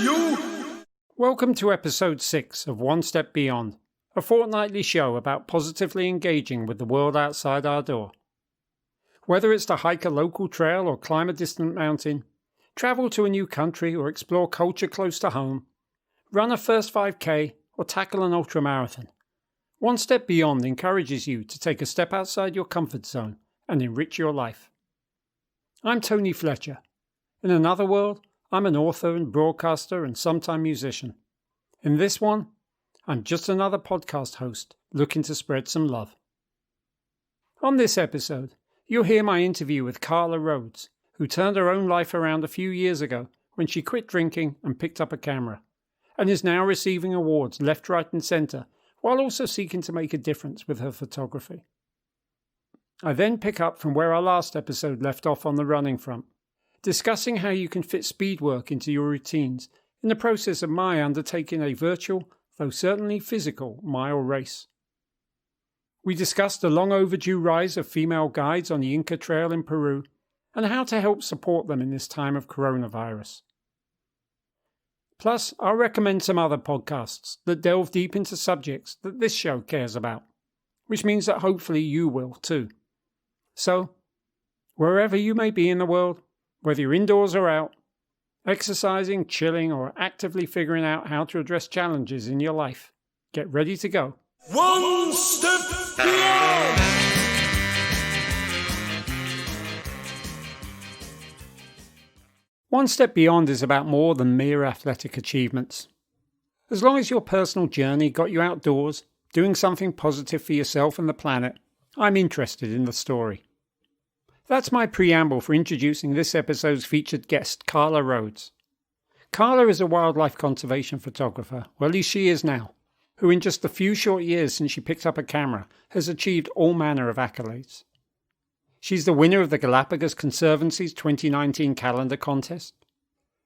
you! Welcome to episode 6 of One Step Beyond, a fortnightly show about positively engaging with the world outside our door. Whether it's to hike a local trail or climb a distant mountain, travel to a new country or explore culture close to home, run a first 5K or tackle an ultramarathon, One Step Beyond encourages you to take a step outside your comfort zone and enrich your life. I'm Tony Fletcher. In another world, I'm an author and broadcaster and sometime musician. In this one, I'm just another podcast host looking to spread some love. On this episode, you'll hear my interview with Carla Rhodes, who turned her own life around a few years ago when she quit drinking and picked up a camera, and is now receiving awards left, right and centre, while also seeking to make a difference with her photography. I then pick up from where our last episode left off on the running front, discussing how you can fit speed work into your routines in the process of my undertaking a virtual, though certainly physical, mile race. We discussed the long-overdue rise of female guides on the Inca Trail in Peru and how to help support them in this time of coronavirus. Plus, I'll recommend some other podcasts that delve deep into subjects that this show cares about, which means that hopefully you will too. So, wherever you may be in the world, whether you're indoors or out, exercising, chilling, or actively figuring out how to address challenges in your life, get ready to go. One step beyond! One Step Beyond is about more than mere athletic achievements. As long as your personal journey got you outdoors, doing something positive for yourself and the planet, I'm interested in the story. That's my preamble for introducing this episode's featured guest, Carla Rhodes. Carla is a wildlife conservation photographer, or at least she is now, who in just the few short years since she picked up a camera has achieved all manner of accolades. She's the winner of the Galapagos Conservancy's 2019 calendar contest,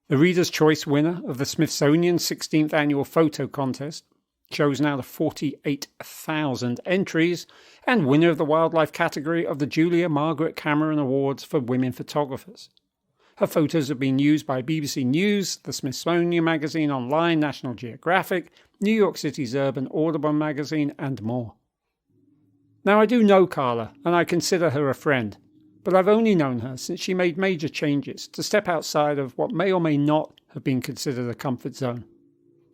the Reader's Choice winner of the Smithsonian's 16th annual photo contest, chosen out of 48,000 entries, and winner of the wildlife category of the Julia Margaret Cameron Awards for Women Photographers. Her photos have been used by BBC News, the Smithsonian Magazine Online, National Geographic, New York City's Urban Audubon Magazine, and more. Now, I do know Carla, and I consider her a friend, but I've only known her since she made major changes to step outside of what may or may not have been considered a comfort zone,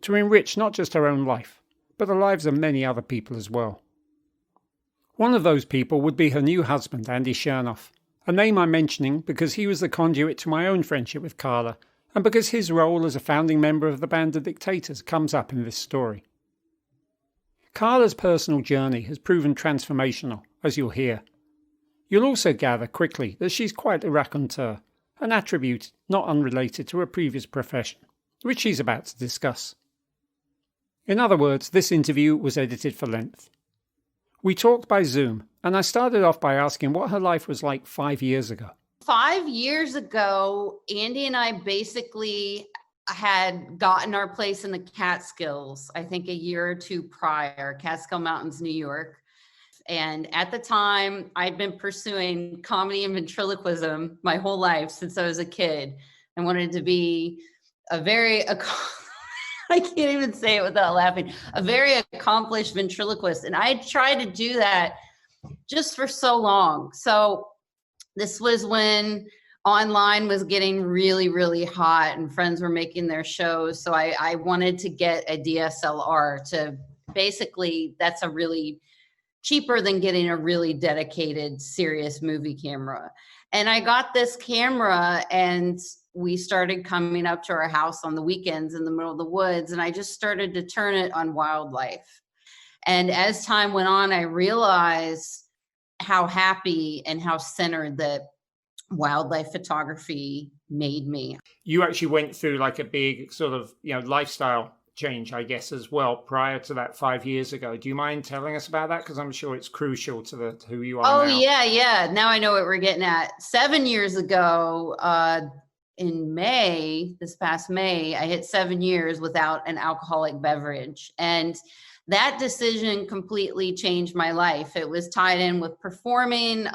to enrich not just her own life, but the lives of many other people as well. One of those people would be her new husband, Andy Chernoff, a name I'm mentioning because he was the conduit to my own friendship with Carla, and because his role as a founding member of the band The Dictators comes up in this story. Carla's personal journey has proven transformational, as you'll hear. You'll also gather quickly that she's quite a raconteur, an attribute not unrelated to her previous profession, which she's about to discuss. In other words, this interview was edited for length. We talked by Zoom, and I started off by asking what her life was like 5 years ago. 5 years ago, Andy and I basically had gotten our place in the Catskills, I think a year or two prior, Catskill Mountains, New York. And at the time, I'd been pursuing comedy and ventriloquism my whole life since I was a kid. I wanted to be a very, I can't even say it without laughing, a very accomplished ventriloquist. And I had tried to do that just for so long. So this was when online was getting really, really hot and friends were making their shows. So I wanted to get a DSLR to basically, that's a really cheaper than getting a really dedicated, serious movie camera. And I got this camera and we started coming up to our house on the weekends in the middle of the woods. And I just started to turn it on wildlife. And as time went on, I realized how happy and how centered that wildlife photography made me. You actually went through like a big sort of, lifestyle change, I guess, as well, prior to that 5 years ago. Do you mind telling us about that? Because I'm sure it's crucial to who you are now. Oh, yeah. Now I know what we're getting at. 7 years ago, in May, this past May, I hit 7 years without an alcoholic beverage. And that decision completely changed my life. It was tied in with performing.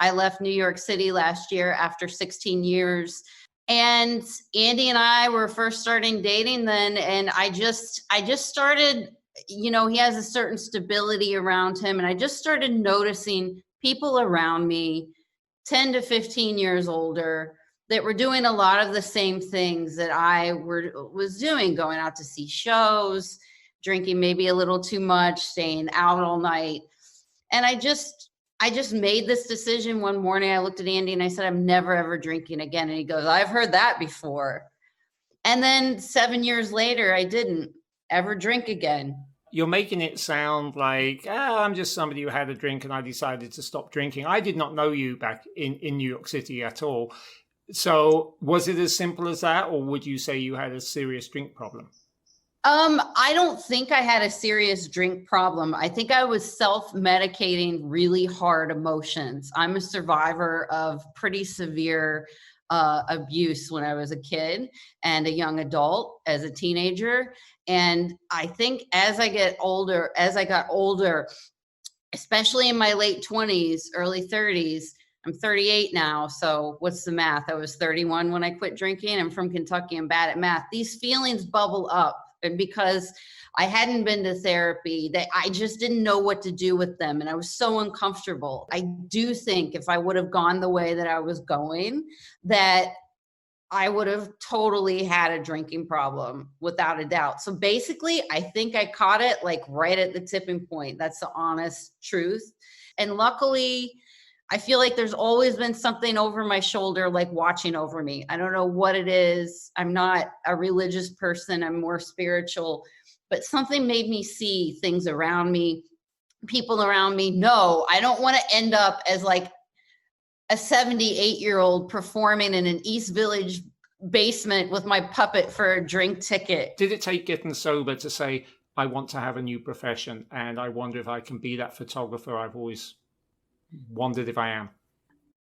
I left New York City last year after 16 years. And Andy and I were first starting dating then, and I just started, he has a certain stability around him, and I just started noticing people around me 10 to 15 years older that were doing a lot of the same things that I was doing, going out to see shows, drinking maybe a little too much, staying out all night. And I just made this decision one morning. I looked at Andy and I said, I'm never, ever drinking again. And he goes, I've heard that before. And then 7 years later, I didn't ever drink again. You're making it sound like, I'm just somebody who had a drink and I decided to stop drinking. I did not know you back in New York City at all. So was it as simple as that, or would you say you had a serious drink problem? I don't think I had a serious drink problem. I think I was self-medicating really hard emotions. I'm a survivor of pretty severe abuse when I was a kid and a young adult as a teenager. And I think as I got older, especially in my late 20s, early 30s, I'm 38 now. So what's the math? I was 31 when I quit drinking. I'm from Kentucky. I'm bad at math. These feelings bubble up. And because I hadn't been to therapy, I just didn't know what to do with them. And I was so uncomfortable. I do think if I would have gone the way that I was going, that I would have totally had a drinking problem without a doubt. So basically, I think I caught it like right at the tipping point. That's the honest truth. And luckily, I feel like there's always been something over my shoulder, like watching over me. I don't know what it is. I'm not a religious person. I'm more spiritual, but something made me see things around me, people around me. No, I don't want to end up as like a 78-year-old performing in an East Village basement with my puppet for a drink ticket. Did it take getting sober to say, I want to have a new profession and I wonder if I can be that photographer I've always wondered if I am?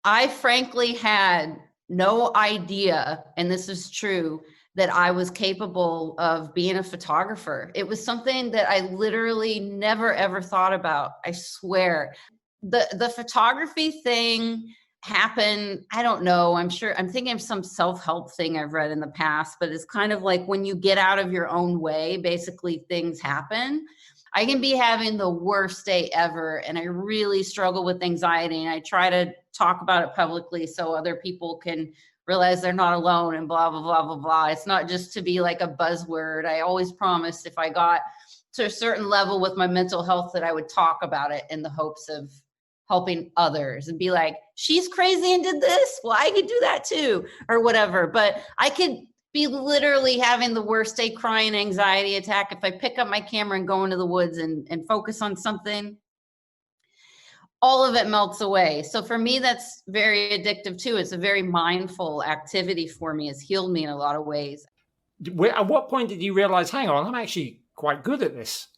I frankly had no idea, and this is true, that I was capable of being a photographer. It was something that I literally never, ever thought about. I swear. The photography thing happened, I don't know, I'm thinking of some self-help thing I've read in the past, but it's kind of like when you get out of your own way, basically things happen. I can be having the worst day ever, and I really struggle with anxiety, and I try to talk about it publicly so other people can realize they're not alone and blah, blah, blah, blah, blah. It's not just to be like a buzzword. I always promised if I got to a certain level with my mental health that I would talk about it in the hopes of helping others and be like, she's crazy and did this. Well, I could do that too, or whatever. But I could be literally having the worst day, crying, anxiety attack. If I pick up my camera and go into the woods and focus on something, all of it melts away. So for me, that's very addictive too. It's a very mindful activity for me. It's healed me in a lot of ways. At what point did you realize, hang on, I'm actually quite good at this?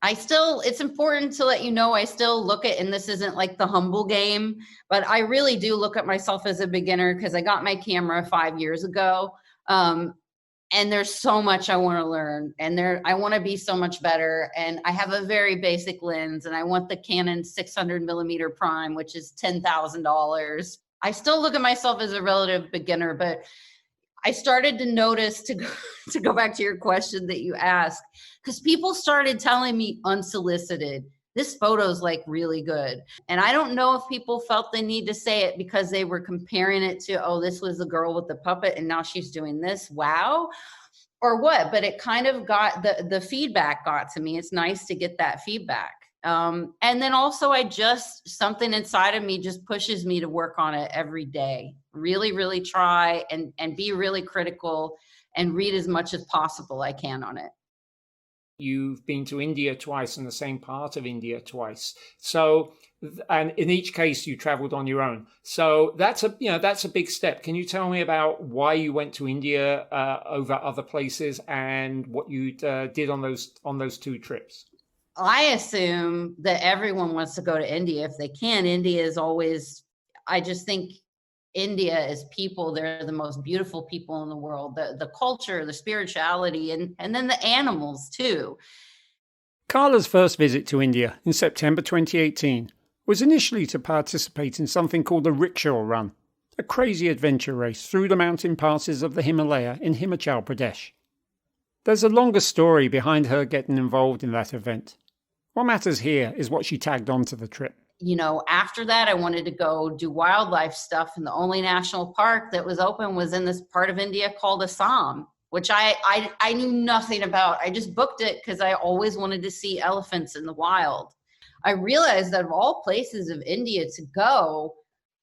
It's important to let you know, I still look at, and this isn't like the humble game, but I really do look at myself as a beginner because I got my camera 5 years ago. And there's so much I want to learn, and I want to be so much better. And I have a very basic lens, and I want the Canon 600 millimeter prime, which is $10,000. I still look at myself as a relative beginner, but I started to notice, to go back to your question that you asked, because people started telling me unsolicited, this photo's like really good. And I don't know if people felt the need to say it because they were comparing it to, oh, this was the girl with the puppet and now she's doing this. Wow. Or what? But it kind of got, the feedback got to me. It's nice to get that feedback. And then also something inside of me just pushes me to work on it every day. Really, really try and be really critical and read as much as possible I can on it. You've been to India twice and the same part of India twice. So, and in each case you traveled on your own. So that's a big step. Can you tell me about why you went to India over other places and what you did on those two trips? I assume that everyone wants to go to India if they can. India is always, I just think India is people. They're the most beautiful people in the world. The culture, the spirituality, and then the animals too. Carla's first visit to India in September 2018 was initially to participate in something called the rickshaw run. a crazy adventure race through the mountain passes of the Himalaya in Himachal Pradesh. There's a longer story behind her getting involved in that event. What matters here is what she tagged onto the trip. After that, I wanted to go do wildlife stuff, and the only national park that was open was in this part of India called Assam, which I knew nothing about. I just booked it because I always wanted to see elephants in the wild. I realized that of all places of India to go,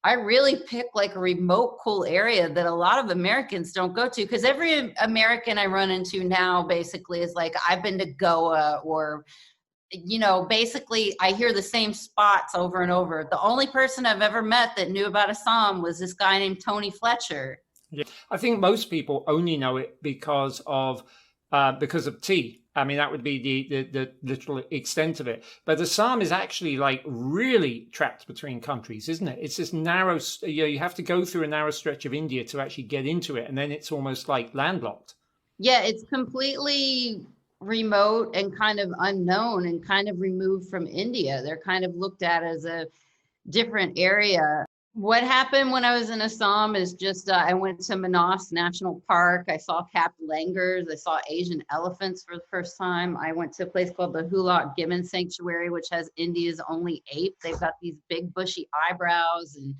I really picked like a remote, cool area that a lot of Americans don't go to, because every American I run into now basically is like, I've been to Goa, or basically I hear the same spots over and over. The only person I've ever met that knew about Assam was this guy named Tony Fletcher. Yeah. I think most people only know it because of tea. I mean, that would be the literal extent of it. But Assam is actually like really trapped between countries, isn't it? It's this narrow, you have to go through a narrow stretch of India to actually get into it. And then it's almost like landlocked. Yeah, it's completely remote and kind of unknown and kind of removed from India. They're kind of looked at as a different area. What happened when I was in Assam is just I went to Manas National Park. I saw capped langurs. I saw Asian elephants for the first time. I went to a place called the Hulak Gibbon Sanctuary, which has India's only ape. They've got these big bushy eyebrows and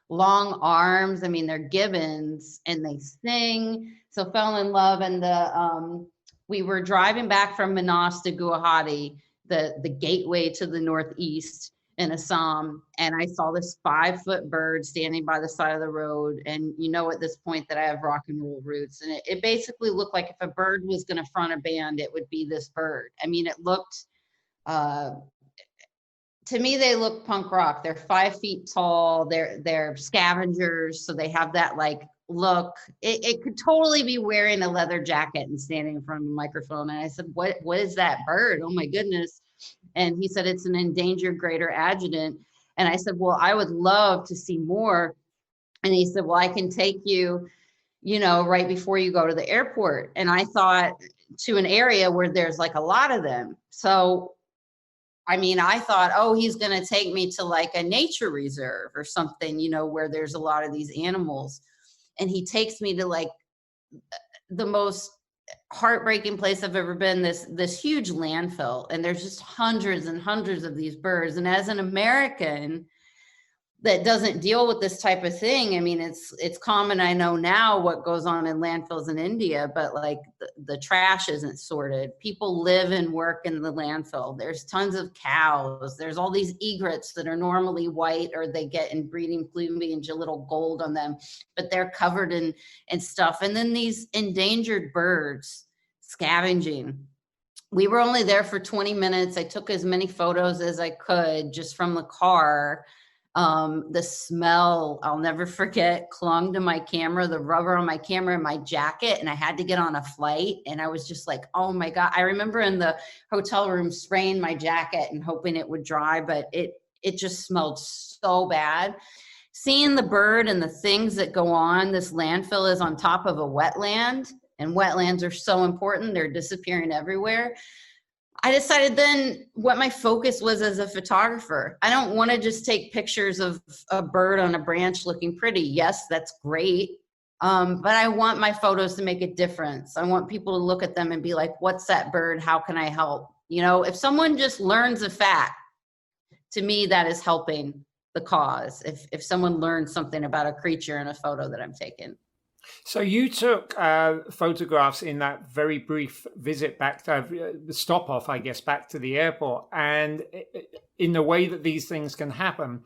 long arms. I mean, they're gibbons and they sing. So fell in love. And we were driving back from Manas to Guwahati, the gateway to the northeast in Assam, and I saw this 5-foot bird standing by the side of the road. And at this point that I have rock and roll roots, and it basically looked like if a bird was going to front a band, it would be this bird. I mean, it looked, to me, they look punk rock. They're 5 feet tall. They're scavengers, so they have that like look. It could totally be wearing a leather jacket and standing in front of a microphone. And I said, what is that bird? Oh my goodness. And he said, it's an endangered greater adjutant. And I said, well, I would love to see more. And he said, well, I can take you, right before you go to the airport. And I thought, to an area where there's like a lot of them. So, I mean, I thought, oh, he's going to take me to like a nature reserve or something, where there's a lot of these animals. And he takes me to like the most heartbreaking place I've ever been, this huge landfill, and there's just hundreds and hundreds of these birds. And as an American that doesn't deal with this type of thing, I mean, it's common, I know now, what goes on in landfills in India, but like the trash isn't sorted. People live and work in the landfill. There's tons of cows. There's all these egrets that are normally white, or they get in breeding plumage, a little gold on them, but they're covered in stuff. And then these endangered birds scavenging. We were only there for 20 minutes. I took as many photos as I could just from the car. The smell, I'll never forget, clung to my camera, the rubber on my camera and my jacket, and I had to get on a flight, and I was just like, oh my God. I remember in the hotel room spraying my jacket and hoping it would dry, but it just smelled so bad. Seeing the bird and the things that go on, this landfill is on top of a wetland, and wetlands are so important. They're disappearing everywhere. I decided then what my focus was as a photographer. I don't want to just take pictures of a bird on a branch looking pretty. Yes, that's great. But I want my photos to make a difference. I want people to look at them and be like, what's that bird? How can I help? If someone just learns a fact, to me, that is helping the cause. If someone learns something about a creature in a photo that I'm taking. So you took photographs in that very brief visit back to the stop off, I guess, back to the airport. And in the way that these things can happen,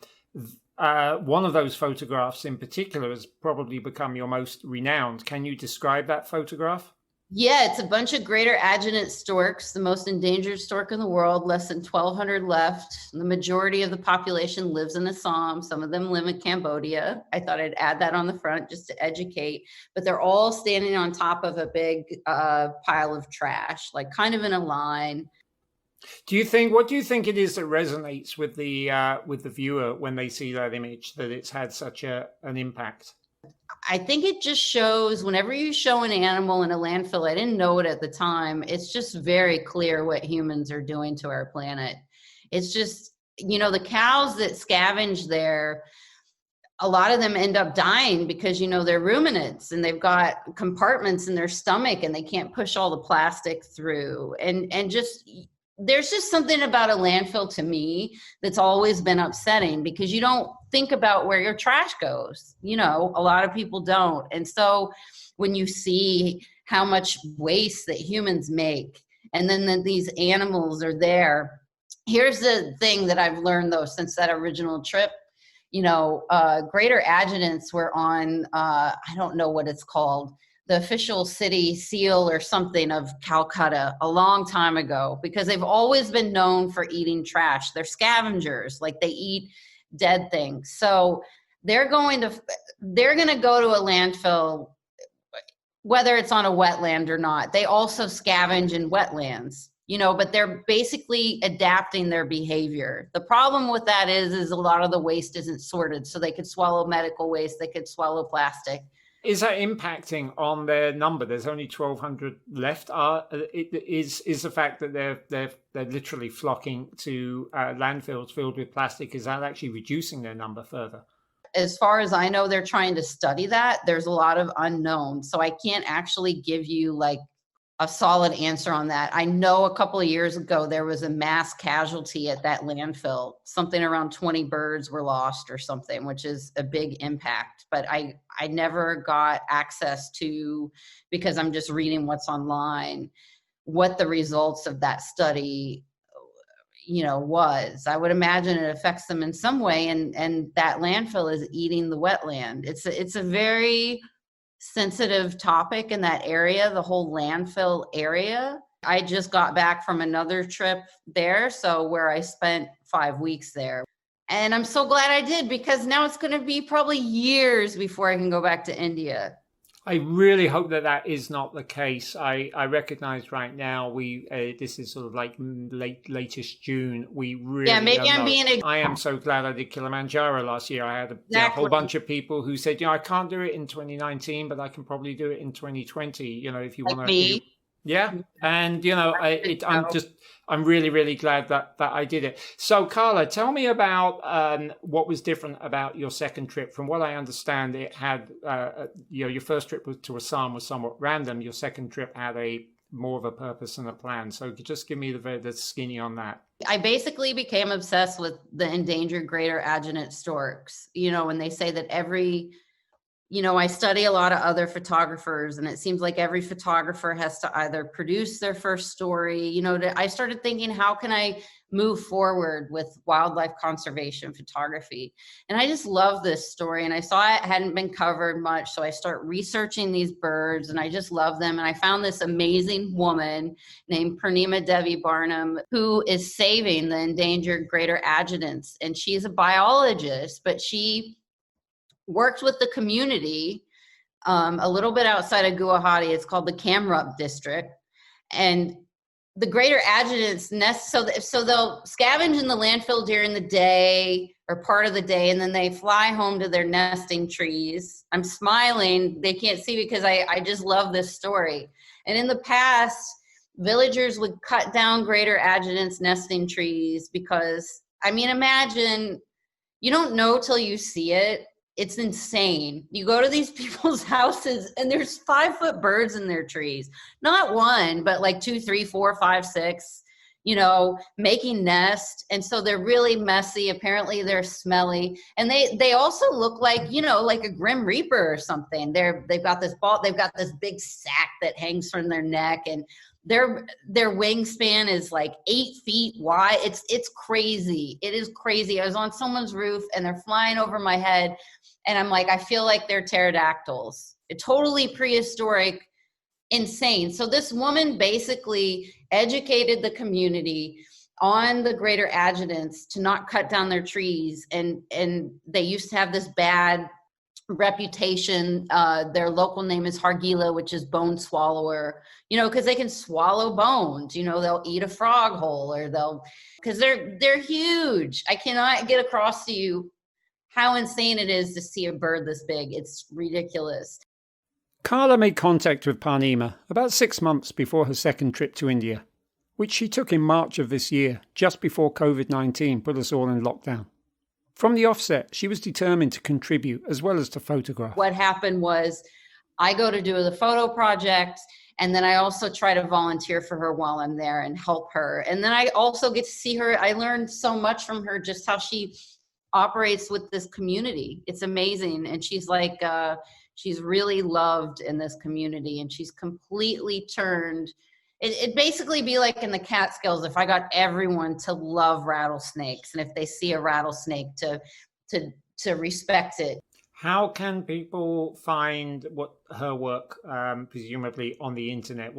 one of those photographs in particular has probably become your most renowned. Can you describe that photograph? Yeah, it's a bunch of greater adjutant storks, the most endangered stork in the world, less than 1,200 left. The majority of the population lives in Assam. Some of them live in Cambodia. I thought I'd add that on the front just to educate, but they're all standing on top of a big pile of trash, like kind of in a line. What do you think it is that resonates with the viewer when they see that image, that it's had such an impact? I think it just shows, whenever you show an animal in a landfill, I didn't know it at the time, it's just very clear what humans are doing to our planet. It's just, the cows that scavenge there, a lot of them end up dying because, they're ruminants and they've got compartments in their stomach and they can't push all the plastic through. And just, there's just something about a landfill to me that's always been upsetting, because you don't think about where your trash goes. A lot of people don't. And so when you see how much waste that humans make, and then that these animals are there, here's the thing that I've learned though, since that original trip. Greater Adjutants were on, I don't know what it's called, the official city seal or something of Calcutta a long time ago, because they've always been known for eating trash. They're scavengers, like they eat dead things. So they're going to go to a landfill, whether it's on a wetland or not. They also scavenge in wetlands. But they're basically adapting their behavior. The problem with that is a lot of the waste isn't sorted. So they could swallow medical waste, they could swallow plastic. Is that impacting on their number? There's only 1,200 left. Is the fact that they're literally flocking to landfills filled with plastic, is that actually reducing their number further? As far as I know, they're trying to study that. There's a lot of unknowns. So I can't actually give you like a solid answer on that. I know a couple of years ago, there was a mass casualty at that landfill. Something around 20 birds were lost or something, which is a big impact. But I never got access to, because I'm just reading what's online, what the results of that study, was. I would imagine it affects them in some way. And that landfill is eating the wetland. It's a very sensitive topic in that area, the whole landfill area. I just got back from another trip there, so where I spent 5 weeks there. And I'm so glad I did, because now it's going to be probably years before I can go back to India. I really hope that is not the case. I recognize right now this is sort of like latest June. We really maybe I'm being. I am so glad I did Kilimanjaro last year. I had a whole bunch of people who said, I can't do it in 2019, but I can probably do it in 2020. If you want to. Yeah, and I'm really, really glad that I did it. So, Carla, tell me about what was different about your second trip. From what I understand, it had your first trip to Assam was somewhat random. Your second trip had more of a purpose and a plan. So, just give me the skinny on that. I basically became obsessed with the endangered greater adjutant storks. When they say that I study a lot of other photographers, and it seems like every photographer has to either produce their first story. I started thinking, how can I move forward with wildlife conservation photography? And I just love this story. And I saw it hadn't been covered much. So I start researching these birds, and I just love them. And I found this amazing woman named Purnima Devi Barnum, who is saving the endangered greater adjutants. And she's a biologist, but she worked with the community a little bit outside of Guwahati. It's called the Kamrup district. And the greater adjutants nest, so they'll scavenge in the landfill during the day or part of the day, and then they fly home to their nesting trees. I'm smiling. They can't see because I just love this story. And in the past, villagers would cut down greater adjutants' nesting trees because, imagine, you don't know till you see it. It's insane. You go to these people's houses and there's 5-foot birds in their trees. Not one, but like 2, 3, 4, 5, 6, making nests. And so they're really messy. Apparently they're smelly. And they also look like, like a Grim Reaper or something. They've got this big sack that hangs from their neck, and their wingspan is like 8 feet wide. It's crazy. It is crazy. I was on someone's roof and they're flying over my head. And I'm like, I feel like they're pterodactyls. It's totally prehistoric, insane. So this woman basically educated the community on the greater adjutants to not cut down their trees. And they used to have this bad reputation. Their local name is Hargila, which is bone swallower, because they can swallow bones. They'll eat a frog whole, or because they're huge. I cannot get across to you how insane it is to see a bird this big. It's ridiculous. Carla made contact with Purnima about 6 months before her second trip to India, which she took in March of this year, just before COVID-19 put us all in lockdown. From the offset, she was determined to contribute as well as to photograph. What happened was I go to do the photo project, and then I also try to volunteer for her while I'm there and help her. And then I also get to see her. I learned so much from her, just how she operates with this community. It's amazing. And she's like, she's really loved in this community, and she's completely turned. It'd basically be like in the Catskills if I got everyone to love rattlesnakes, and if they see a rattlesnake to respect it. How can people find her work, presumably on the internet?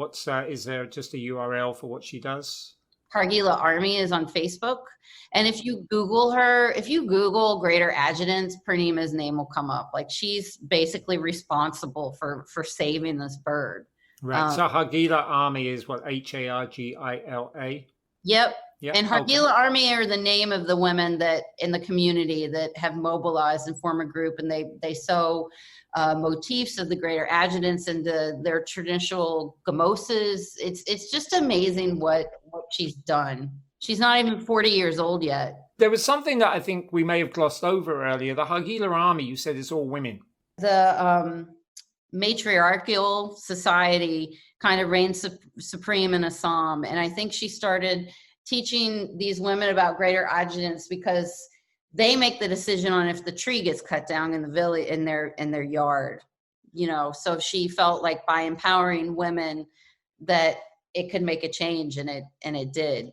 Is there just a URL for what she does? Hargila Army is on Facebook. And if you Google Greater Adjutants, Purnima's name will come up. Like, she's basically responsible for saving this bird. Right. So Hargila Army is what, Hargila? Yep. Yep. And Hargila Army are the name of the women that in the community that have mobilized and form a group, and they sew motifs of the Greater Adjutants into their traditional gamosas. It's just amazing what she's done. She's not even 40 years old yet. There was something that I think we may have glossed over earlier. The Hargila Army, you said, is all women. The matriarchal society kind of reigns supreme in Assam. And I think she started teaching these women about Greater Adjutants because they make the decision on if the tree gets cut down in the village, in their yard. So she felt like by empowering women that it could make a change, and it did.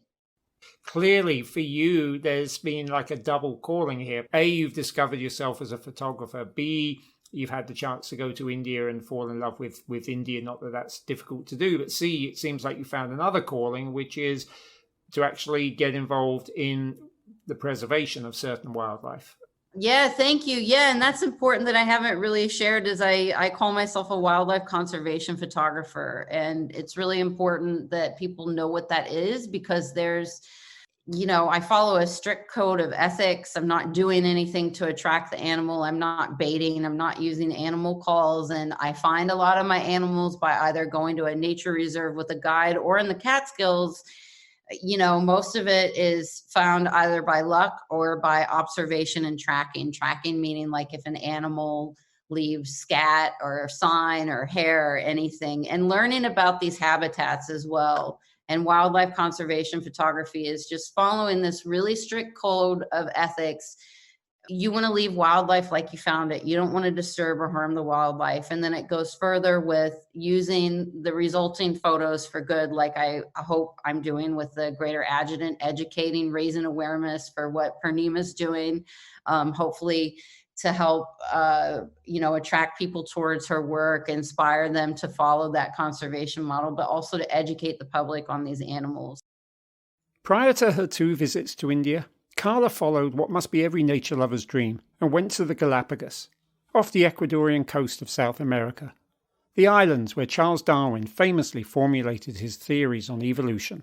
Clearly for you, there's been like a double calling here. A, you've discovered yourself as a photographer. B, you've had the chance to go to India and fall in love with India. Not that that's difficult to do, but C, it seems like you found another calling, which is to actually get involved in the preservation of certain wildlife. Yeah, thank you. Yeah, and that's important that I haven't really shared, is I call myself a wildlife conservation photographer. And it's really important that people know what that is, because I follow a strict code of ethics. I'm not doing anything to attract the animal. I'm not baiting. I'm not using animal calls. And I find a lot of my animals by either going to a nature reserve with a guide, or in the Catskills, most of it is found either by luck or by observation and tracking. Tracking meaning like if an animal leaves scat or sign or hair or anything, and learning about these habitats as well. And wildlife conservation photography is just following this really strict code of ethics. You want to leave wildlife like you found it. You don't want to disturb or harm the wildlife. And then it goes further with using the resulting photos for good, like I hope I'm doing with the Greater Adjutant, educating, raising awareness for what Purnima's doing, hopefully to help, attract people towards her work, inspire them to follow that conservation model, but also to educate the public on these animals. Prior to her 2 visits to India, Carla followed what must be every nature lover's dream and went to the Galapagos, off the Ecuadorian coast of South America, the islands where Charles Darwin famously formulated his theories on evolution.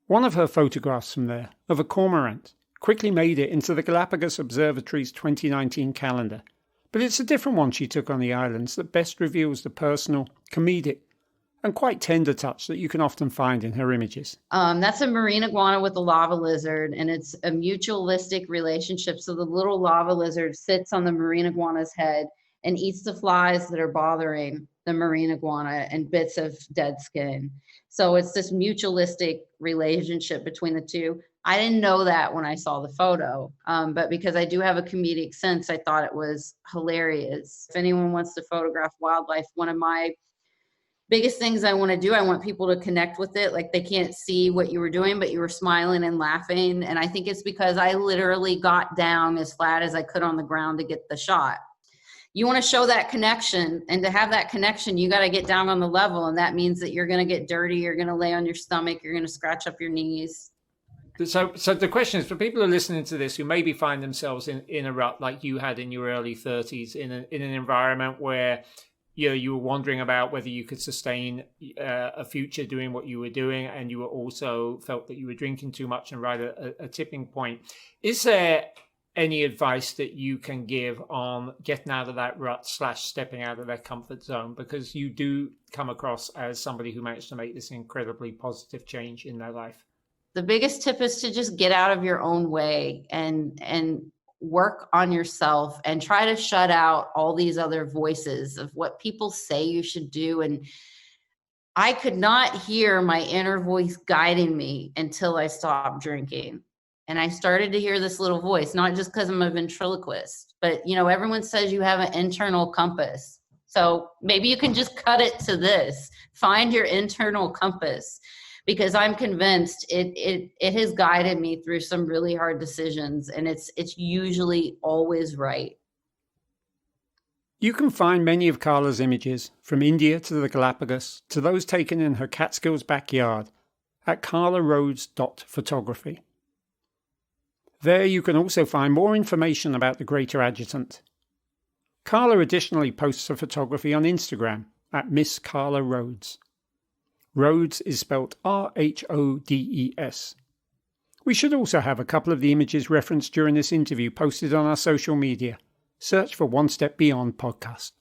One of her photographs from there, of a cormorant, quickly made it into the Galapagos Observatory's 2019 calendar, but it's a different one she took on the islands that best reveals the personal, comedic, and quite tender touch that you can often find in her images. That's a marine iguana with a lava lizard, and it's a mutualistic relationship. So the little lava lizard sits on the marine iguana's head and eats the flies that are bothering the marine iguana and bits of dead skin. So it's this mutualistic relationship between the two. I didn't know that when I saw the photo, but because I do have a comedic sense, I thought it was hilarious. If anyone wants to photograph wildlife, one of my biggest things I want to do, I want people to connect with it. Like, they can't see what you were doing, but you were smiling and laughing. And I think it's because I literally got down as flat as I could on the ground to get the shot. You want to show that connection, and to have that connection, you got to get down on the level. And that means that you're going to get dirty. You're going to lay on your stomach. You're going to scratch up your knees. So the question is, for people who are listening to this who maybe find themselves in a rut like you had in your early 30s, in an environment where you were wondering about whether you could sustain a future doing what you were doing, and you were also felt that you were drinking too much and right at a tipping point. Is there any advice that you can give on getting out of that rut / stepping out of that comfort zone? Because you do come across as somebody who managed to make this incredibly positive change in their life. The biggest tip is to just get out of your own way and work on yourself and try to shut out all these other voices of what people say you should do. And I could not hear my inner voice guiding me until I stopped drinking. And I started to hear this little voice, not just because I'm a ventriloquist, but everyone says you have an internal compass. So maybe you can just cut it to this. Find your internal compass, because I'm convinced it has guided me through some really hard decisions, and it's usually always right. You can find many of Carla's images, from India to the Galapagos to those taken in her Catskills backyard, at carlarhodes.photography. There you can also find more information about the Greater Adjutant. Carla additionally posts her photography on Instagram at Miss Carla Rhodes. Rhodes is spelt Rhodes. We should also have a couple of the images referenced during this interview posted on our social media. Search for One Step Beyond Podcast.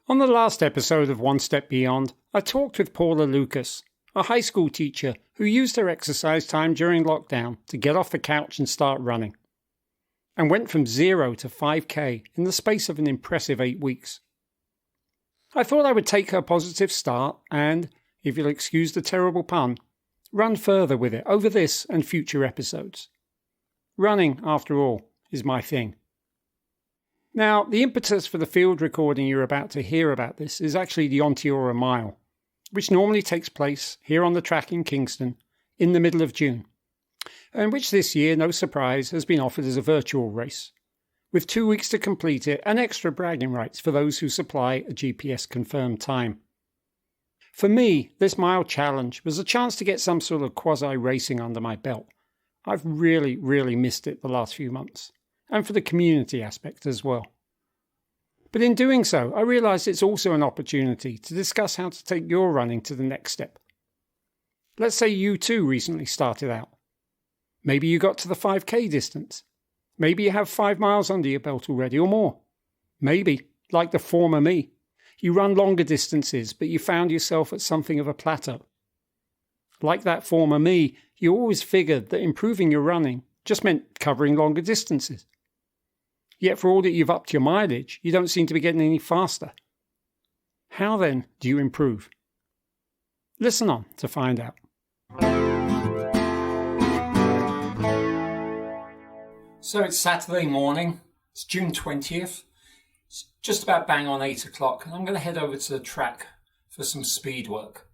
On the last episode of One Step Beyond, I talked with Paula Lucas, a high school teacher who used her exercise time during lockdown to get off the couch and start running, and went from 0 to 5K in the space of an impressive 8 weeks. I thought I would take her positive start and, if you'll excuse the terrible pun, run further with it over this and future episodes. Running, after all, is my thing. Now, the impetus for the field recording you're about to hear about this is actually the Onteora Mile, which normally takes place here on the track in Kingston in the middle of June, and which this year, no surprise, has been offered as a virtual race, with 2 weeks to complete it and extra bragging rights for those who supply a GPS-confirmed time. For me, this mile challenge was a chance to get some sort of quasi-racing under my belt. I've really missed it the last few months, and for the community aspect as well. But in doing so, I realised it's also an opportunity to discuss how to take your running to the next step. Let's say you too recently started out. Maybe you got to the 5K distance. Maybe you have 5 miles under your belt already or more. Maybe, like the former me, you run longer distances but you found yourself at something of a plateau. Like that former me, you always figured that improving your running just meant covering longer distances. Yet for all that you've upped your mileage, you don't seem to be getting any faster. How then do you improve? Listen on to find out. So it's Saturday morning, it's June 20th, it's just about bang on 8 o'clock, and I'm going to head over to the track for some speed work.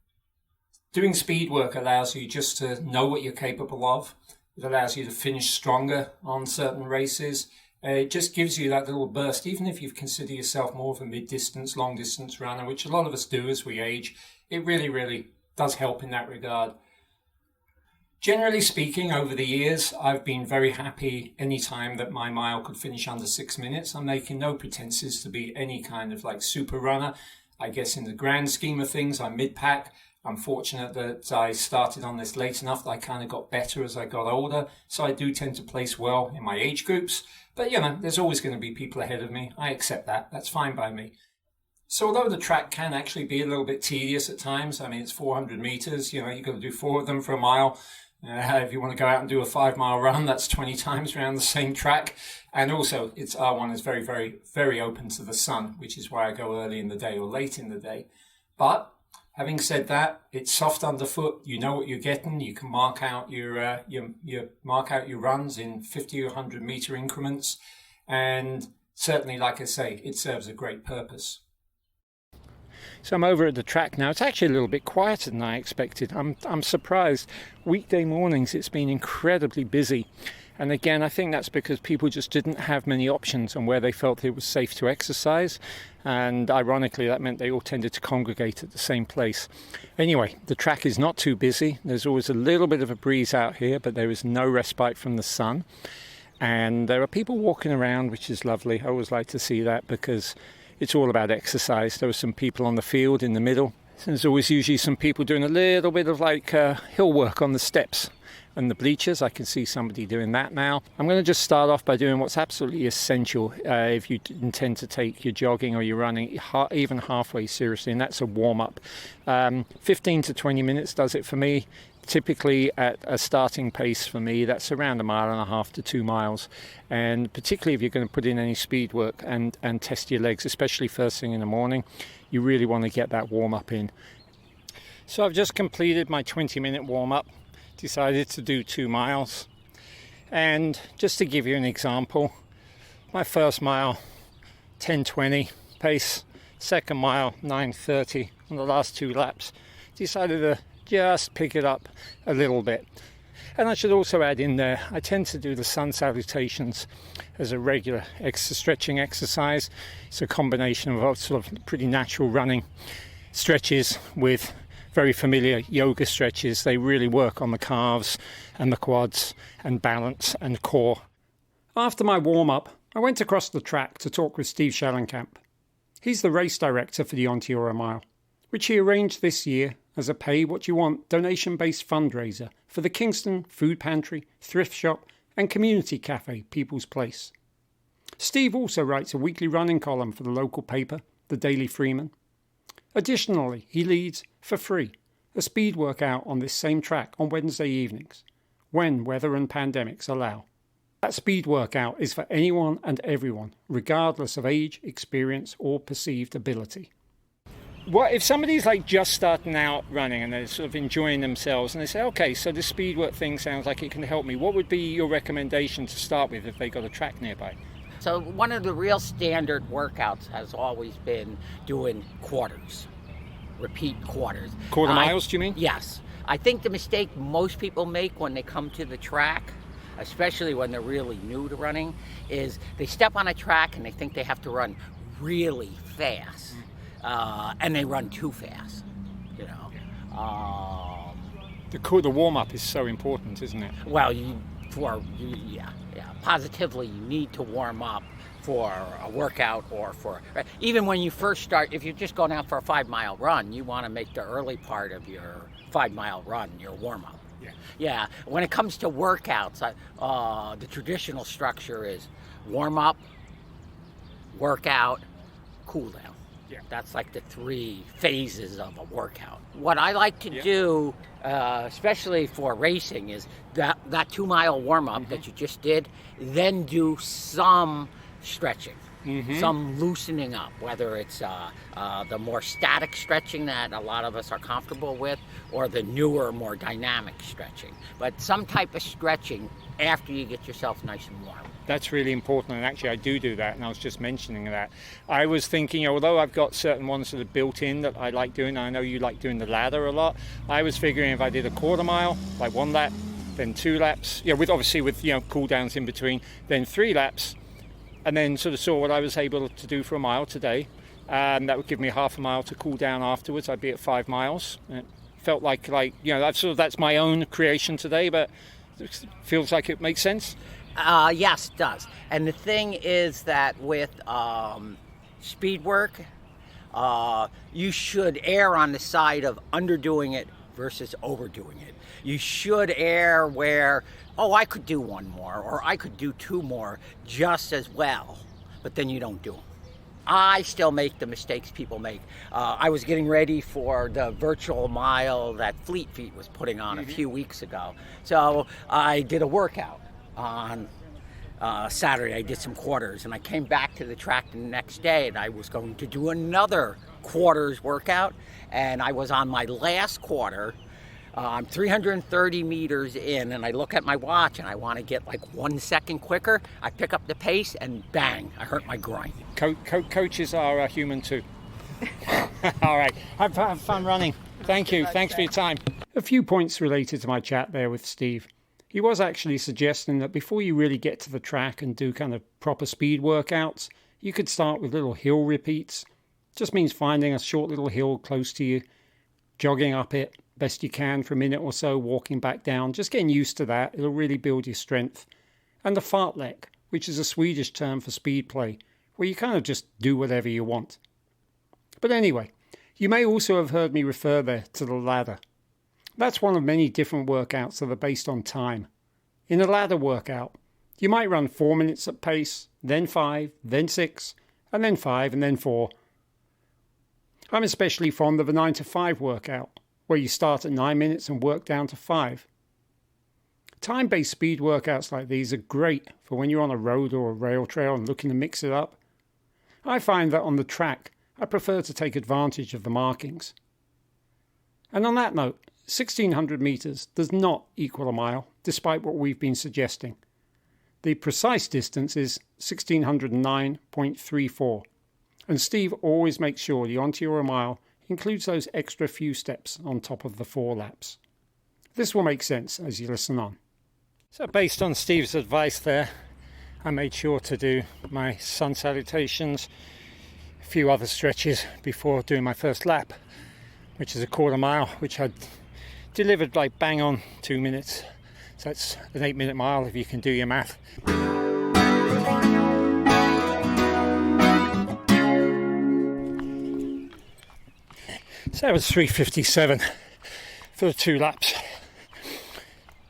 Doing speed work allows you just to know what you're capable of. It allows you to finish stronger on certain races. It just gives you that little burst, even if you consider yourself more of a mid-distance, long-distance runner, which a lot of us do as we age. It really does help in that regard. Generally speaking, over the years, I've been very happy anytime that my mile could finish under 6 minutes. I'm making no pretenses to be any kind of super runner. I guess in the grand scheme of things, I'm mid-pack. I'm fortunate that I started on this late enough that I kind of got better as I got older. So I do tend to place well in my age groups. But, there's always going to be people ahead of me. I accept that. That's fine by me. So although the track can actually be a little bit tedious at times, it's 400 meters. You've got to do 4 of them for a mile. If you want to go out and do a 5-mile run, that's 20 times around the same track. And also, it's R1 is very open to the sun, which is why I go early in the day or late in the day. But having said that, it's soft underfoot. You know what you're getting. You can mark out your runs in 50 or 100 meter increments, and certainly, like I say, it serves a great purpose. So I'm over at the track now. It's actually a little bit quieter than I expected. I'm surprised. Weekday mornings it's been incredibly busy. And again, I think that's because people just didn't have many options on where they felt it was safe to exercise. And ironically, that meant they all tended to congregate at the same place. Anyway, the track is not too busy. There's always a little bit of a breeze out here, but there is no respite from the sun. And there are people walking around, which is lovely. I always like to see that because it's all about exercise. There were some people on the field in the middle. There's always usually some people doing a little bit of hill work on the steps and the bleachers. I can see somebody doing that now. I'm going to just start off by doing what's absolutely essential if you intend to take your jogging or your running even halfway seriously, and that's a warm-up. 15 to 20 minutes does it for me. Typically at a starting pace for me, that's around 1.5 miles to 2 miles. And particularly if you're going to put in any speed work and test your legs, especially first thing in the morning, you really want to get that warm-up in. So I've just completed my 20-minute warm-up, decided to do 2 miles. And just to give you an example, my first mile, 10:20 pace, second mile, 9:30, on the last 2 laps, decided to just pick it up a little bit. And I should also add in there, I tend to do the sun salutations as a regular stretching exercise. It's a combination of sort of pretty natural running stretches with very familiar yoga stretches. They really work on the calves and the quads and balance and core. After my warm-up, I went across the track to talk with Steve Schellenkamp. He's the race director for the Onteora Mile, which he arranged this year as a pay-what-you-want donation-based fundraiser for the Kingston Food Pantry, Thrift Shop and Community Cafe People's Place. Steve also writes a weekly running column for the local paper, the Daily Freeman. Additionally, he leads, for free, a speed workout on this same track on Wednesday evenings, when weather and pandemics allow. That speed workout is for anyone and everyone, regardless of age, experience or perceived ability. What if somebody's like just starting out running and they're sort of enjoying themselves and they say, okay, so the speed work thing sounds like it can help me. What would be your recommendation to start with if they got a track nearby? So one of the real standard workouts has always been doing quarters, repeat quarters. Quarter miles, do you mean? Yes. I think the mistake most people make when they come to the track, especially when they're really new to running, is they step on a track and they think they have to run really fast. And they run too fast, you know. The warm-up is so important, isn't it? Well, positively, you need to warm up for a workout or even when you first start. If you're just going out for a 5-mile run, you want to make the early part of your 5-mile run your warm-up. Yeah. When it comes to workouts, the traditional structure is warm-up, workout, cool down. Yeah. That's like the 3 phases of a workout. What I like to do, especially for racing, is that 2-mile warm-up that you just did, then do some stretching, some loosening up, whether it's the more static stretching that a lot of us are comfortable with, or the newer, more dynamic stretching. But some type of stretching after you get yourself nice and warm. That's really important, and actually I do that, and I was just mentioning that. I was thinking, although I've got certain ones that are built in that I like doing, I know you like doing the ladder a lot, I was figuring if I did a quarter mile, like 1 lap, then 2 laps, with cool downs in between, then 3 laps, and then sort of saw what I was able to do for a mile today, and that would give me half a mile to cool down afterwards. I'd be at 5 miles. It felt like that's my own creation today, but it feels like it makes sense. Yes, it does. And the thing is that with speed work, you should err on the side of underdoing it versus overdoing it. You should err where, I could do 1 more, or I could do 2 more just as well, but then you don't do them. I still make the mistakes people make. I was getting ready for the virtual mile that Fleet Feet was putting on a few weeks ago. So I did a workout on Saturday. I did some quarters, and I came back to the track the next day, and I was going to do another quarters workout, and I was on my last quarter. I'm 330 meters in, and I look at my watch, and I want to get like 1 second quicker. I pick up the pace, and bang, I hurt my groin. Coaches are human too. All right, have fun running. Thank you. Thanks for your time. A few points related to my chat there with Steve. He was actually suggesting that before you really get to the track and do kind of proper speed workouts, you could start with little hill repeats. Just means finding a short little hill close to you, jogging up it best you can for a minute or so, walking back down, just getting used to that. It'll really build your strength. And the fartlek, which is a Swedish term for speed play, where you kind of just do whatever you want. But anyway, you may also have heard me refer there to the ladder. That's one of many different workouts that are based on time. In a ladder workout, you might run 4 minutes at pace, then 5, then 6, and then 5, and then 4. I'm especially fond of a 9 to 5 workout, where you start at 9 minutes and work down to 5. Time-based speed workouts like these are great for when you're on a road or a rail trail and looking to mix it up. I find that on the track, I prefer to take advantage of the markings. And on that note, 1600 metres does not equal a mile, despite what we've been suggesting. The precise distance is 1609.34, and Steve always makes sure the onto your mile includes those extra few steps on top of the 4 laps. This will make sense as you listen on. So based on Steve's advice there, I made sure to do my sun salutations, a few other stretches before doing my first lap, which is a quarter mile, which I delivered like bang on 2 minutes. So that's an 8-minute mile if you can do your math. So that was 3:57 for the 2 laps.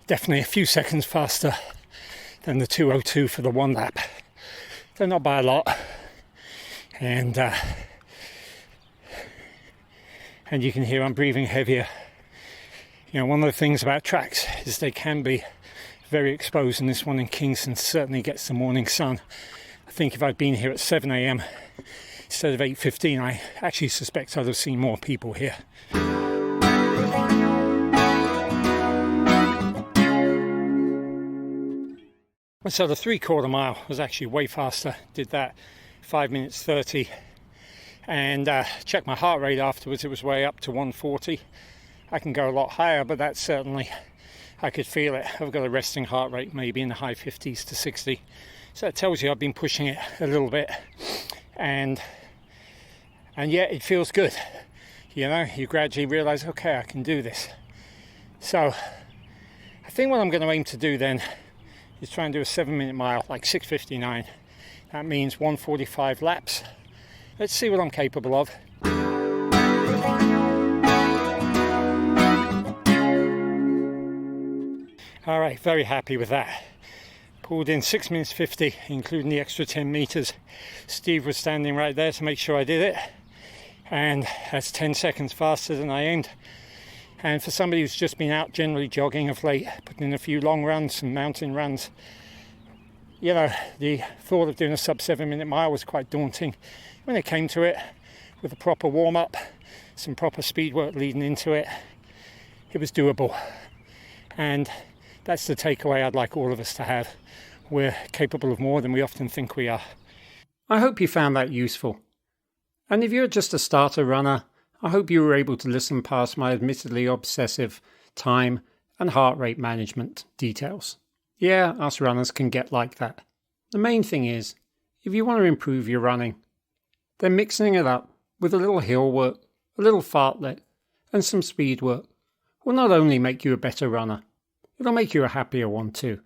Definitely a few seconds faster than the 2:02 for the 1 lap. They're not by a lot. And you can hear I'm breathing heavier. You know, one of the things about tracks is they can be very exposed, and this one in Kingston certainly gets the morning sun. I think if I'd been here at 7 a.m. instead of 8:15, I actually suspect I'd have seen more people here. So the 3/4 mile was actually way faster. Did that 5 minutes 30, and checked my heart rate afterwards. It was way up to 140. I can go a lot higher, but that's certainly, I could feel it. I've got a resting heart rate maybe in the high 50s to 60. So that tells you I've been pushing it a little bit, and yet it feels good. You know, you gradually realize, okay, I can do this. So I think what I'm going to aim to do then is try and do a 7-minute mile, like 6:59. That means 145 laps. Let's see what I'm capable of. All right, very happy with that. Pulled in 6 minutes 50, including the extra 10 meters. Steve was standing right there to make sure I did it. And that's 10 seconds faster than I aimed. And for somebody who's just been out generally jogging of late, putting in a few long runs and mountain runs, you know, the thought of doing a sub 7-minute mile was quite daunting. When it came to it, with a proper warm-up, some proper speed work leading into it, it was doable. And that's the takeaway I'd like all of us to have. We're capable of more than we often think we are. I hope you found that useful. And if you're just a starter runner, I hope you were able to listen past my admittedly obsessive time and heart rate management details. Yeah, us runners can get like that. The main thing is, if you want to improve your running, then mixing it up with a little hill work, a little fartlet, and some speed work will not only make you a better runner, it'll make you a happier one too.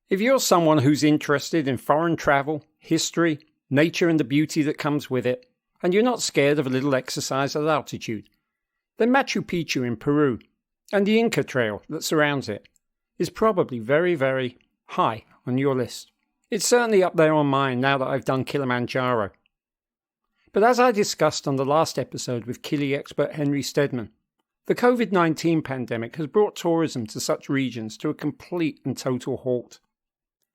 If you're someone who's interested in foreign travel, history, nature and the beauty that comes with it, and you're not scared of a little exercise at altitude, then Machu Picchu in Peru and the Inca Trail that surrounds it is probably very, very high on your list. It's certainly up there on mine now that I've done Kilimanjaro. But as I discussed on the last episode with Kili expert Henry Stedman, the COVID-19 pandemic has brought tourism to such regions to a complete and total halt,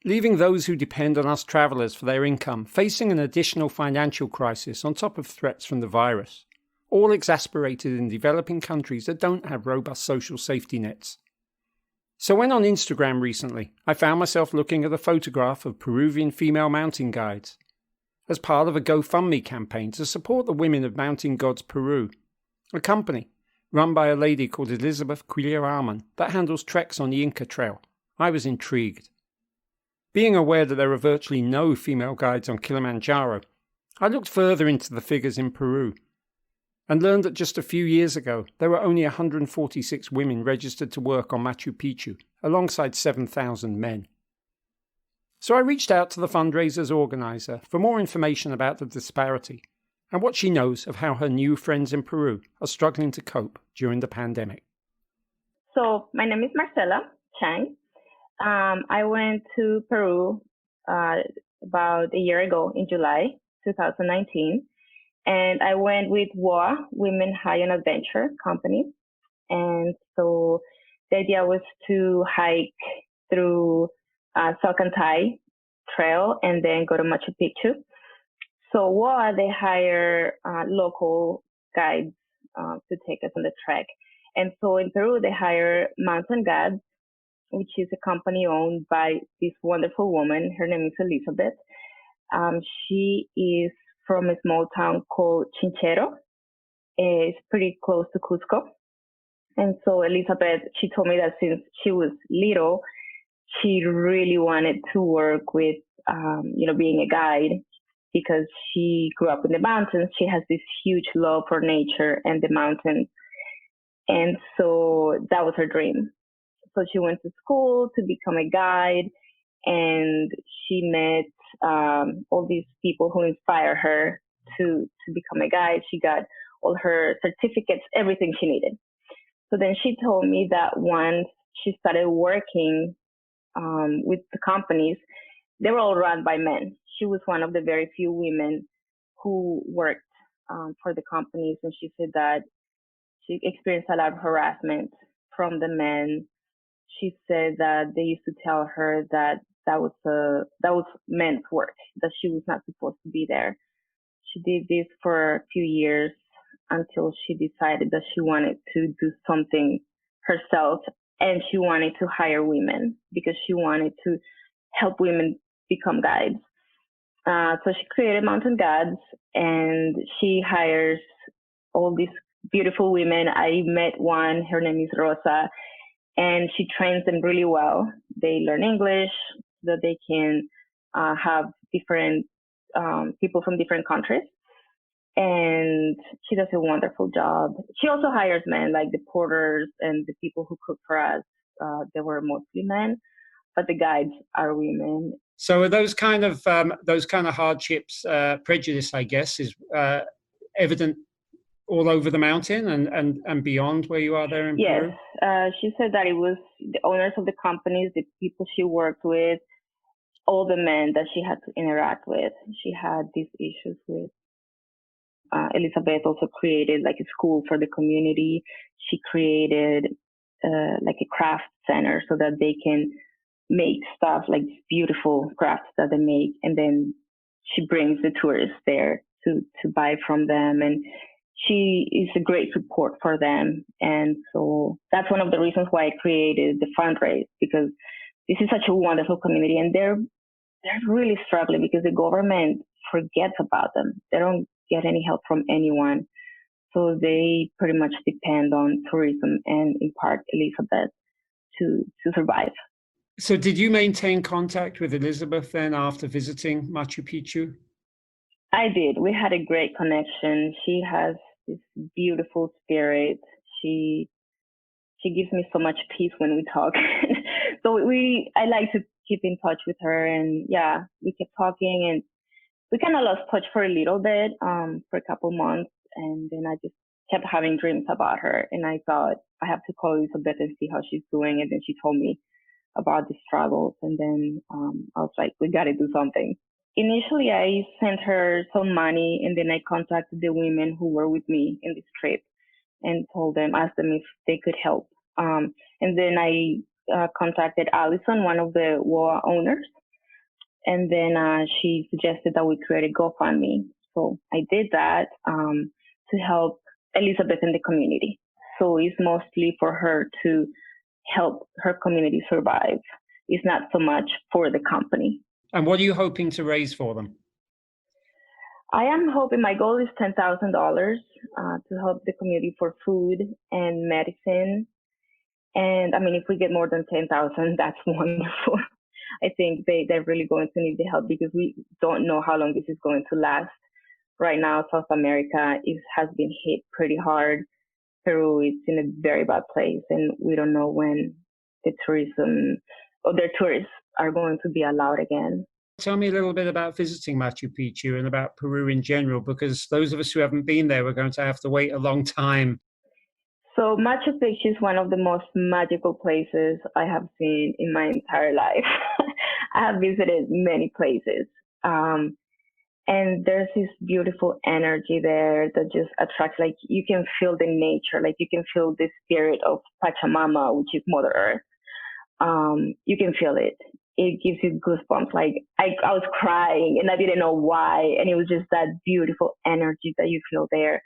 leaving those who depend on us travellers for their income facing an additional financial crisis on top of threats from the virus, all exasperated in developing countries that don't have robust social safety nets. So when on Instagram recently, I found myself looking at a photograph of Peruvian female mountain guides as part of a GoFundMe campaign to support the women of Mountain Gods Peru, a company run by a lady called Elizabeth Quillarman that handles treks on the Inca Trail. I was intrigued. Being aware that there are virtually no female guides on Kilimanjaro, I looked further into the figures in Peru and learned that just a few years ago there were only 146 women registered to work on Machu Picchu, alongside 7,000 men. So I reached out to the fundraiser's organizer for more information about the disparity and what she knows of how her new friends in Peru are struggling to cope during the pandemic. So my name is Marcela Chang. I went to Peru about a year ago in July 2019, and I went with WOA, Women High on Adventure Company. And so the idea was to hike through Salcantay Trail and then go to Machu Picchu. So WOA, they hire local guides to take us on the trek. And so in Peru, they hire mountain guides, which is a company owned by this wonderful woman. Her name is Elizabeth. She is from a small town called Chinchero. It's pretty close to Cusco. And so Elizabeth, she told me that since she was little, she really wanted to work with, being a guide because she grew up in the mountains. She has this huge love for nature and the mountains. And so that was her dream. So she went to school to become a guide, and she met all these people who inspire her to become a guide. She got all her certificates, everything she needed. So then she told me that once she started working with the companies, they were all run by men. She was one of the very few women who worked for the companies, and she said that she experienced a lot of harassment from the men. She said that they used to tell her that was men's work, that she was not supposed to be there. She did this for a few years until she decided that she wanted to do something herself, and she wanted to hire women because she wanted to help women become guides. So she created Mountain Guides, and she hires all these beautiful women. I met one, her name is Rosa, and she trains them really well. They learn English so that they can have different people from different countries. And she does a wonderful job. She also hires men, like the porters and the people who cook for us. They were mostly men, but the guides are women. So are those kind of hardships, prejudice, I guess, is evident all over the mountain and beyond where you are there in Peru? Yes, she said that it was the owners of the companies, the people she worked with, all the men that she had to interact with. She had these issues with. Elizabeth also created like a school for the community. She created like a craft center so that they can make stuff like beautiful crafts that they make, and then she brings the tourists there to buy from them, and she is a great support for them. And so that's one of the reasons why I created the fundraise, because this is such a wonderful community, and they're really struggling because the government forgets about them. They don't get any help from anyone. So they pretty much depend on tourism and in part Elizabeth to survive. So did you maintain contact with Elizabeth then after visiting Machu Picchu? I did. We had a great connection. She has this beautiful spirit. She gives me so much peace when we talk. So I like to keep in touch with her, and yeah, we kept talking, and we kind of lost touch for a little bit, for a couple months, and then I just kept having dreams about her, and I thought I have to call Elizabeth and see how she's doing, and then she told me about the struggles, and then I was like, we got to do something. Initially, I sent her some money, and then I contacted the women who were with me in this trip and asked them if they could help. And then I contacted Allison, one of the WOA owners, and then she suggested that we create a GoFundMe. So I did that to help Elizabeth in the community. So it's mostly for her to help her community survive. It's not so much for the company. And what are you hoping to raise for them? I am hoping, my goal is $10,000 to help the community for food and medicine. And I mean, if we get more than 10,000, that's wonderful. I think they're really going to need the help because we don't know how long this is going to last. Right now, South America has been hit pretty hard. Peru is in a very bad place, and we don't know when the tourism other tourists are going to be allowed again. Tell me a little bit about visiting Machu Picchu and about Peru in general, because those of us who haven't been there, we're going to have to wait a long time. So Machu Picchu is one of the most magical places I have seen in my entire life. I have visited many places. And there's this beautiful energy there that just attracts, like you can feel the nature, like you can feel the spirit of Pachamama, which is Mother Earth. You can feel it. It gives you goosebumps. Like I was crying and I didn't know why. And it was just that beautiful energy that you feel there.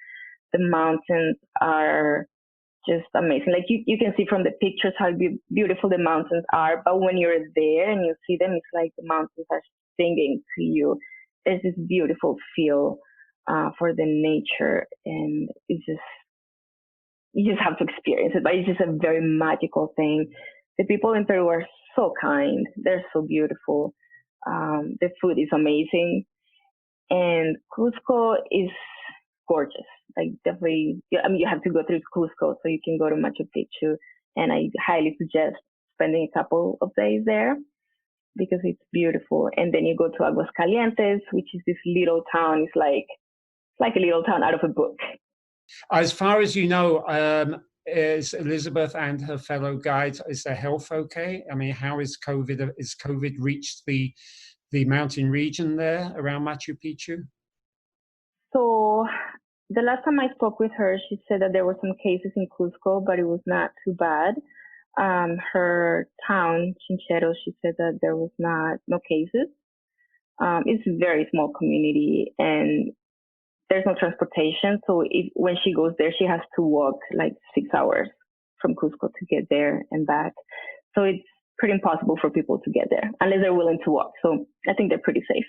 The mountains are just amazing. Like you can see from the pictures how beautiful the mountains are. But when you're there and you see them, it's like the mountains are singing to you. There's this beautiful feel for the nature, and it's just, you just have to experience it. But it's just a very magical thing. The people in Peru are so kind. They're so beautiful. The food is amazing. And Cusco is gorgeous. Like definitely, I mean, you have to go through Cusco so you can go to Machu Picchu. And I highly suggest spending a couple of days there, because it's beautiful. And then you go to Aguascalientes, which is this little town. It's like a little town out of a book. As far as you know, is Elizabeth and her fellow guides, is their health okay? I mean, how is COVID? Is COVID reached the mountain region there around Machu Picchu? So the last time I spoke with her, she said that there were some cases in Cusco, but it was not too bad. Her town, Chinchero, she said that there was no cases. It's a very small community and there's no transportation. So when she goes there, she has to walk like 6 hours from Cusco to get there and back. So it's pretty impossible for people to get there unless they're willing to walk. So I think they're pretty safe.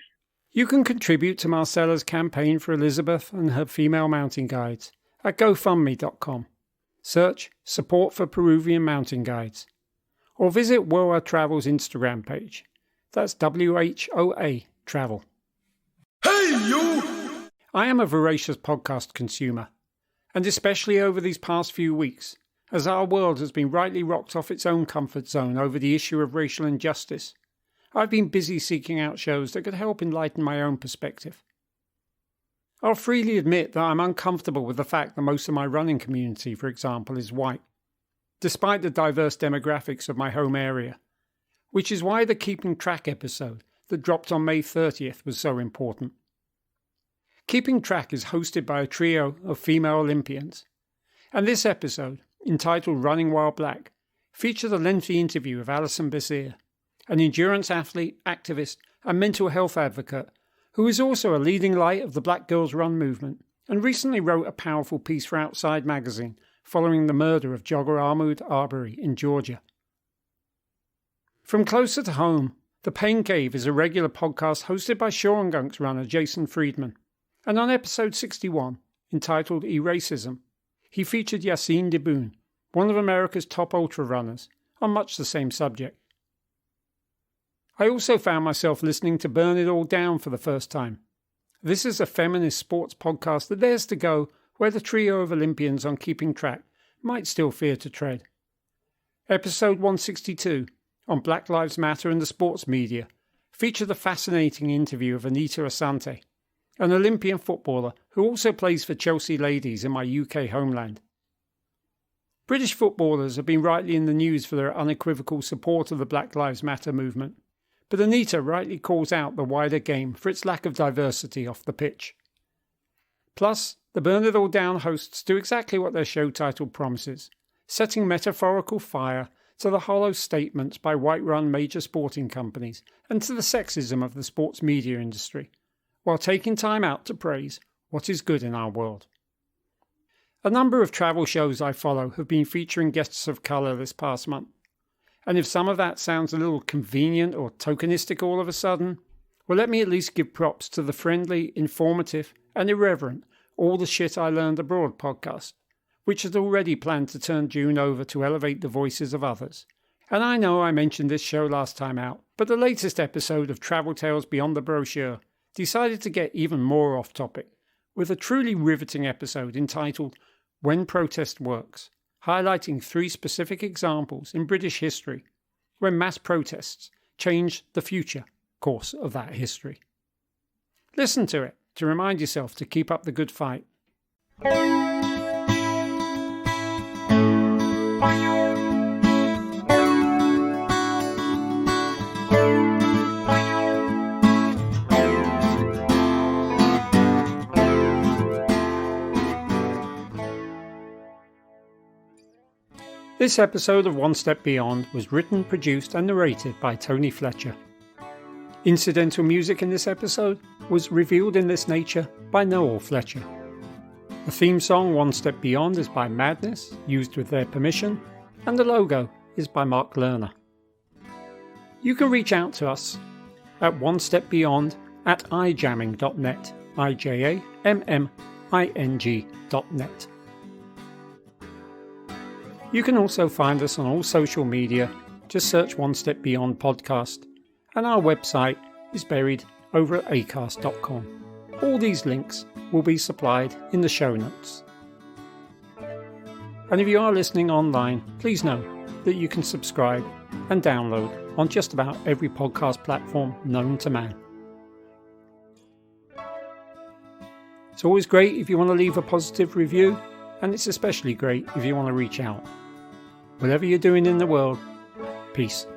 You can contribute to Marcela's campaign for Elizabeth and her female mountain guides at GoFundMe.com. Search Support for Peruvian Mountain Guides, or visit WOA Travel's Instagram page. That's WHOA Travel. Hey, you! I am a voracious podcast consumer, and especially over these past few weeks, as our world has been rightly rocked off its own comfort zone over the issue of racial injustice, I've been busy seeking out shows that could help enlighten my own perspective. I'll freely admit that I'm uncomfortable with the fact that most of my running community, for example, is white, despite the diverse demographics of my home area, which is why the Keeping Track episode that dropped on May 30th was so important. Keeping Track is hosted by a trio of female Olympians, and this episode, entitled Running While Black, featured a lengthy interview of Alison Bessier, an endurance athlete, activist, and mental health advocate who is also a leading light of the Black Girls Run movement and recently wrote a powerful piece for Outside magazine following the murder of jogger Ahmaud Arbery in Georgia. From closer to home, The Pain Cave is a regular podcast hosted by Shawangunk runner Jason Friedman, and on episode 61, entitled E-Racism, he featured Yassine Deboon, one of America's top ultra runners, on much the same subject. I also found myself listening to Burn It All Down for the first time. This is a feminist sports podcast that dares to go where the trio of Olympians on Keeping Track might still fear to tread. Episode 162, on Black Lives Matter and the sports media, featured a fascinating interview of Anita Asante, an Olympian footballer who also plays for Chelsea Ladies in my UK homeland. British footballers have been rightly in the news for their unequivocal support of the Black Lives Matter movement, but Anita rightly calls out the wider game for its lack of diversity off the pitch. Plus, the Burn It All Down hosts do exactly what their show title promises, setting metaphorical fire to the hollow statements by white-run major sporting companies and to the sexism of the sports media industry, while taking time out to praise what is good in our world. A number of travel shows I follow have been featuring guests of colour this past month. And if some of that sounds a little convenient or tokenistic all of a sudden, well, let me at least give props to the friendly, informative, and irreverent All the Shit I Learned Abroad podcast, which had already planned to turn June over to elevate the voices of others. And I know I mentioned this show last time out, but the latest episode of Travel Tales Beyond the Brochure decided to get even more off topic, with a truly riveting episode entitled When Protest Works, highlighting 3 specific examples in British history when mass protests changed the future course of that history. Listen to it to remind yourself to keep up the good fight. This episode of One Step Beyond was written, produced and narrated by Tony Fletcher. Incidental music in this episode was Revealed in This Nature by Noel Fletcher. The theme song One Step Beyond is by Madness, used with their permission, and the logo is by Mark Lerner. You can reach out to us at onestepbeyond@ijamming.net, IJAMMING.net. You can also find us on all social media, just search One Step Beyond Podcast, and our website is buried over at acast.com. All these links will be supplied in the show notes. And if you are listening online, please know that you can subscribe and download on just about every podcast platform known to man. It's always great if you want to leave a positive review, and it's especially great if you want to reach out. Whatever you're doing in the world, peace.